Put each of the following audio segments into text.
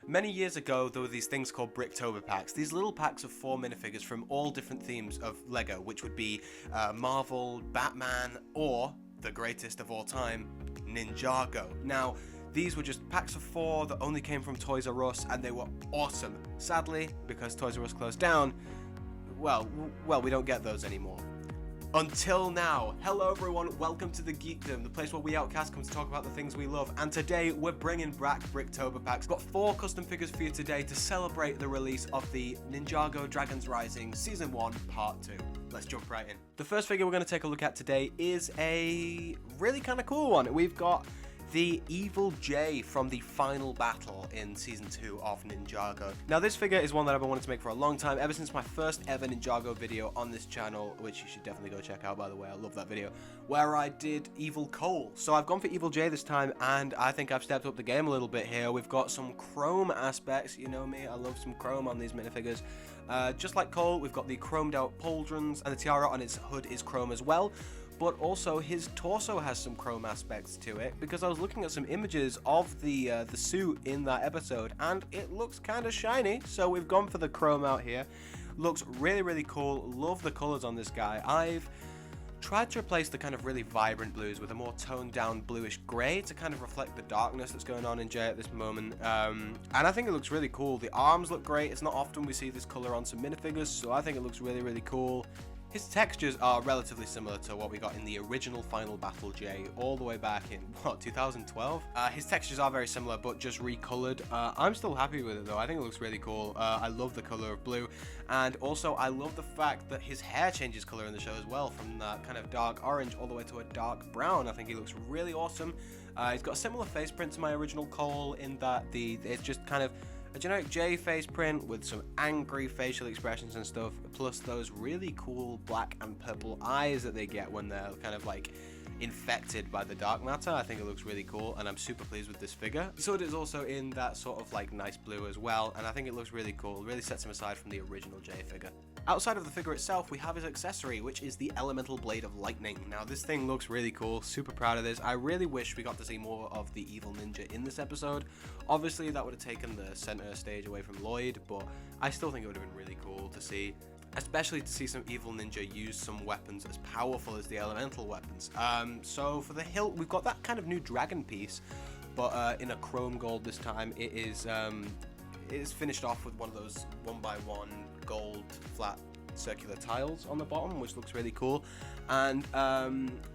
Many years ago, there were these things called Bricktober packs. These little packs of 4 minifigures from all different themes of LEGO, which would be Marvel, Batman, or, the greatest of all time, Ninjago. Now, these were just packs of 4 that only came from Toys R Us, and they were awesome. Sadly, because Toys R Us closed down, well, we don't get those anymore. Until now. Hello everyone, welcome to the Geekdom, the place where we Outcast come to talk about the things we love, and today we're bringing back Bricktober packs. Got 4 custom figures for you today to celebrate the release of the Ninjago Dragons Rising Season 1 Part 2. Let's jump right in. The first figure we're going to take a look at today is a really kind of cool one. We've got the Evil J from the final battle in Season 2 of Ninjago. Now this figure is one that I've been wanting to make for a long time, ever since my first ever Ninjago video on this channel, which you should definitely go check out, by the way. I love that video, where I did Evil Cole. So I've gone for Evil J this time, and I think I've stepped up the game a little bit here. We've got some chrome aspects, you know me, I love some chrome on these minifigures. Just like Cole, we've got the chromed out pauldrons, and the tiara on his hood is chrome as well. But also his torso has some chrome aspects to it, because I was looking at some images of the suit in that episode, and it looks kind of shiny, so we've gone for the chrome out here. Looks really, really cool. Love the colors on this guy. I've tried to replace the kind of really vibrant blues with a more toned down bluish grey to kind of reflect the darkness that's going on in Jay at this moment, and I think it looks really cool. The arms look great. It's not often we see this color on some minifigures, so I think it looks really, really cool. His textures are relatively similar to what we got in the original Final Battle J all the way back in, 2012? His textures are very similar, but just recolored. I'm still happy with it though. I think it looks really cool. I love the color of blue, and also I love the fact that his hair changes color in the show as well, from that kind of dark orange all the way to a dark brown. I think he looks really awesome. He's got a similar face print to my original Cole in that it's just kind of a generic J face print with some angry facial expressions and stuff, plus those really cool black and purple eyes that they get when they're kind of like infected by the dark matter. I think it looks really cool, and I'm super pleased with this figure. Sword is also in that sort of like nice blue as well, and I think it looks really cool. It really sets him aside from the original J figure. Outside of the figure itself, we have his accessory, which is the Elemental Blade of Lightning. Now this thing looks really cool, super proud of this. I really wish we got to see more of the Evil Ninja in this episode. Obviously that would have taken the center stage away from Lloyd, but I still think it would have been really cool to see. Especially to see some Evil Ninja use some weapons as powerful as the elemental weapons. So for the hilt, we've got that kind of new dragon piece, but in a chrome gold this time. It is finished off with one of those 1x1 gold flat circular tiles on the bottom, which looks really cool, and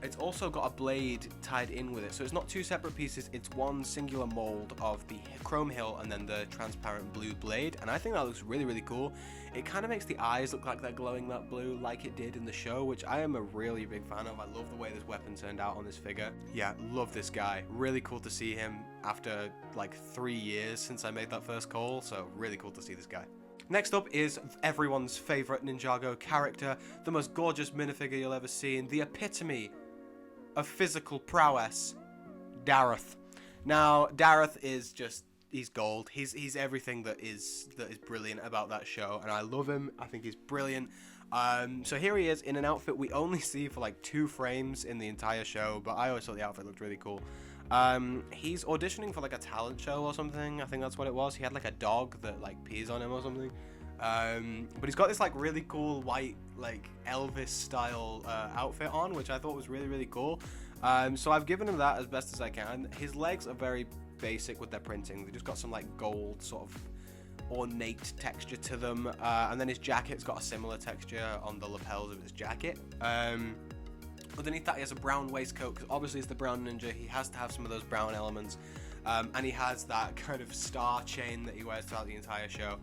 it's also got a blade tied in with it, so it's not 2 separate pieces, it's one singular mold of the chrome hilt and then the transparent blue blade, and I think that looks really, really cool. It kind of makes the eyes look like they're glowing that blue like it did in the show, which I am a really big fan of. I love the way this weapon turned out on this figure. Yeah, love this guy. Really cool to see him after like 3 years since I made that first Cole, so really cool to see this guy. Next up is everyone's favourite Ninjago character, the most gorgeous minifigure you'll ever see, the epitome of physical prowess, Dareth. Now, Dareth is just, he's gold. He's everything that is brilliant about that show, and I love him. I think he's brilliant. So here he is in an outfit we only see for like 2 frames in the entire show, but I always thought the outfit looked really cool. He's auditioning for like a talent show or something. I think that's what it was. He had like a dog that like pees on him or something. But he's got this like really cool white like Elvis style outfit on, which I thought was really, really cool. So I've given him that as best as I can. His legs are very basic with their printing. They just got some like gold sort of ornate texture to them, and then his jacket's got a similar texture on the lapels of his jacket. Underneath that he has a brown waistcoat, because obviously it's the brown ninja, he has to have some of those brown elements, and he has that kind of star chain that he wears throughout the entire show.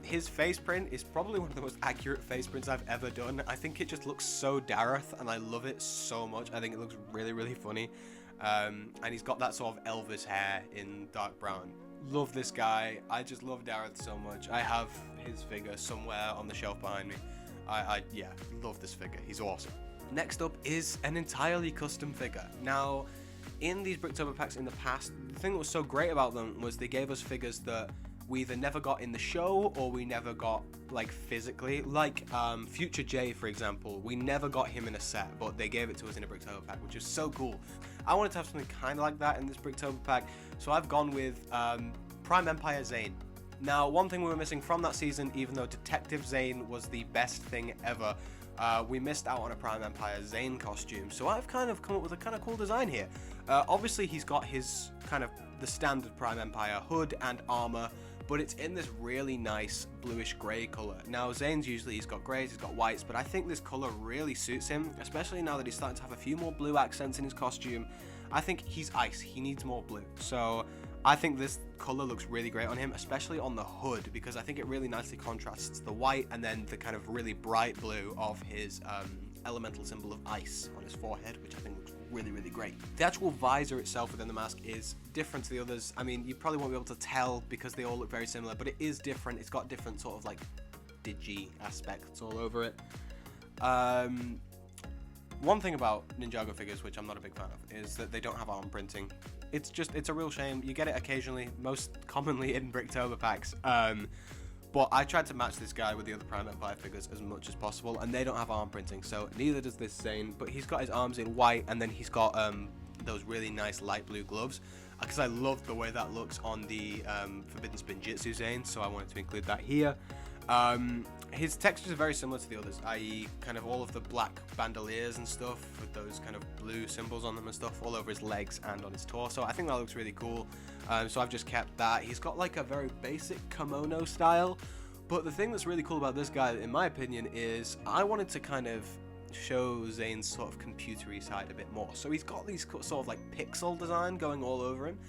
His face print is probably one of the most accurate face prints I've ever done. I think it just looks so Dareth, and I love it so much. I think it looks really, really funny, and he's got that sort of Elvis hair in dark brown. Love this guy. I just love Dareth so much. I have his figure somewhere on the shelf behind me. Yeah, love this figure. He's awesome. Next up is an entirely custom figure. Now, in these Bricktober packs in the past, the thing that was so great about them was they gave us figures that we either never got in the show or we never got like physically, like Future J for example. We never got him in a set, but they gave it to us in a Bricktober pack, which is so cool. I wanted to have something kind of like that in this Bricktober pack, so I've gone with Prime Empire Zane. Now, one thing we were missing from that season, even though Detective Zane was the best thing ever, we missed out on a Prime Empire Zane costume. So I've kind of come up with a kind of cool design here. Obviously, he's got his kind of the standard Prime Empire hood and armor, but it's in this really nice bluish grey color. Now, Zane's usually he's got greys, he's got whites, but I think this color really suits him, especially now that he's starting to have a few more blue accents in his costume. I think he's ice, he needs more blue. So I think this color looks really great on him, especially on the hood, because I think it really nicely contrasts the white and then the kind of really bright blue of his elemental symbol of ice on his forehead, which I think looks really, really great. The actual visor itself within the mask is different to the others. I mean, you probably won't be able to tell because they all look very similar, but it is different. It's got different sort of like digi aspects all over it. One thing about Ninjago figures, which I'm not a big fan of, is that they don't have arm printing. It's a real shame. You get it occasionally, most commonly in Bricktober packs. But I tried to match this guy with the other Prime Empire figures as much as possible, and they don't have arm printing, so neither does this Zane, but he's got his arms in white, and then he's got those really nice light blue gloves, because I love the way that looks on the Forbidden Spinjitzu Zane, so I wanted to include that here. His textures are very similar to the others, i.e. kind of all of the black bandoliers and stuff with those kind of blue symbols on them and stuff all over his legs and on his torso. I think that looks really cool, so I've just kept that. He's got like a very basic kimono style, but the thing that's really cool about this guy, in my opinion, is I wanted to kind of show Zane's sort of computery side a bit more. So he's got these sort of like pixel design going all over him.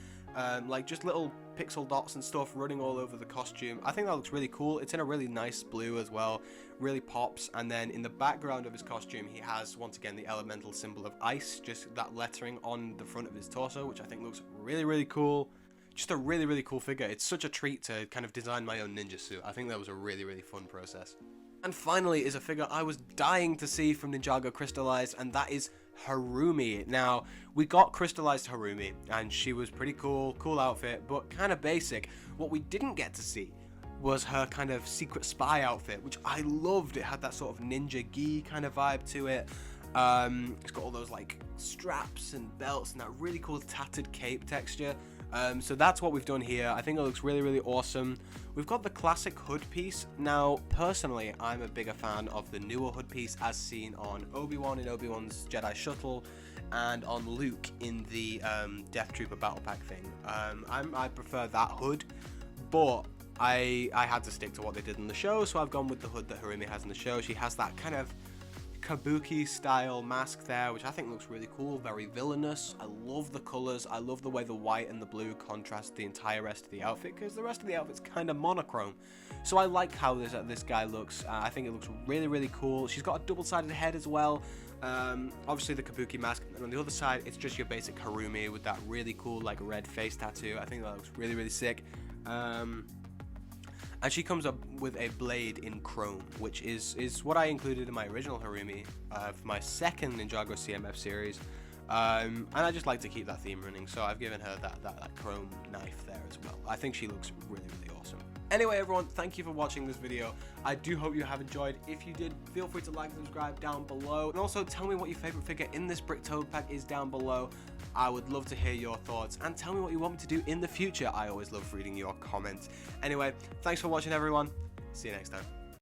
Like just little pixel dots and stuff running all over the costume. I think that looks really cool. It's in a really nice blue as well, really pops. And then in the background of his costume, he has once again the elemental symbol of ice, just that lettering on the front of his torso, which I think looks really, really cool. Just a really, really cool figure. It's such a treat to kind of design my own ninja suit. I think that was a really, really fun process. And finally is a figure I was dying to see from Ninjago crystallized, and that is Harumi. Now, we got crystallized Harumi, and she was pretty cool outfit, but kind of basic. What we didn't get to see was her kind of secret spy outfit, which I loved. It had that sort of ninja gi kind of vibe to it. It's got all those like straps and belts and that really cool tattered cape texture. So that's what we've done here. I think it looks really, really awesome. We've got the classic hood piece. Now, personally, I'm a bigger fan of the newer hood piece as seen on Obi-Wan in Obi-Wan's Jedi Shuttle and on Luke in the Death Trooper Battle Pack thing. I prefer that hood, but I had to stick to what they did in the show, so I've gone with the hood that Harumi has in the show. She has that kind of kabuki style mask there, which I think looks really cool, very villainous. I love the colors. I love the way the white and the blue contrast the entire rest of the outfit, because the rest of the outfit's kind of monochrome. So I like how this guy looks. I think it looks really, really cool. She's got a double-sided head as well. Obviously the kabuki mask, and on the other side it's just your basic Harumi with that really cool like red face tattoo. I think that looks really, really sick. And she comes up with a blade in chrome, which is what I included in my original Harumi for my second Ninjago CMF series. And I just like to keep that theme running, so I've given her that chrome knife there as well. I think she looks really, really awesome. Anyway, everyone, thank you for watching this video. I do hope you have enjoyed. If you did, feel free to like and subscribe down below. And also tell me what your favorite figure in this Bricktober pack is down below. I would love to hear your thoughts, and tell me what you want me to do in the future. I always love reading your comments. Anyway, thanks for watching, everyone. See you next time.